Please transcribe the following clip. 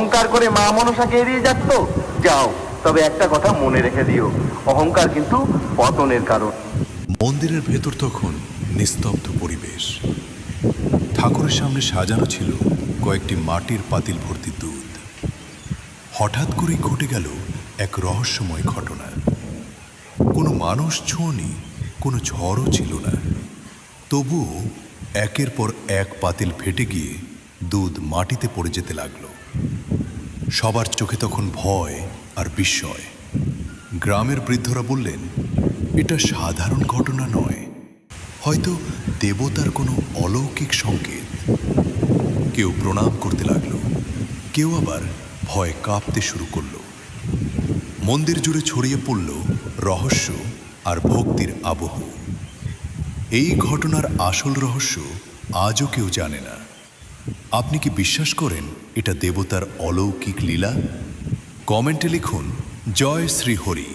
অহংকার করে মা মনসাকে এড়িয়ে যাচ্ছ, যাও, তবে একটা কথা মনে রেখে দিও, অহংকার কিন্তু পতনের কারণ। মন্দিরের ভেতর তখন নিস্তব্ধ পরিবেশ। ঠাকুরের সামনে সাজানো ছিল কয়েকটি মাটির পাতিল ভর্তি দুধ। হঠাৎ করেই ঘটে গেল এক রহস্যময় ঘটনা। কোনো মানুষ ছোঁয়নি, কোনো ঝড়ও ছিল না, তবুও একের পর এক পাতিল ফেটে গিয়ে দুধ মাটিতে পড়ে যেতে লাগলো। সবার চোখে তখন ভয় আর বিস্ময়। গ্রামের বৃদ্ধরা বললেন, এটা সাধারণ ঘটনা নয়, হয়তো দেবতার কোনো অলৌকিক সংকেত। কেউ প্রণাম করতে লাগলো, কেউ আবার ভয়ে কাঁপতে শুরু করলো। মন্দির জুড়ে ছড়িয়ে পড়ল রহস্য আর ভক্তির আবহ। এই ঘটনার আসল রহস্য আজও কেউ জানে না। আপনি কি বিশ্বাস করেন এটা দেবতার অলৌকিক লীলা? কমেন্টে লিখুন জয় শ্রী হরি।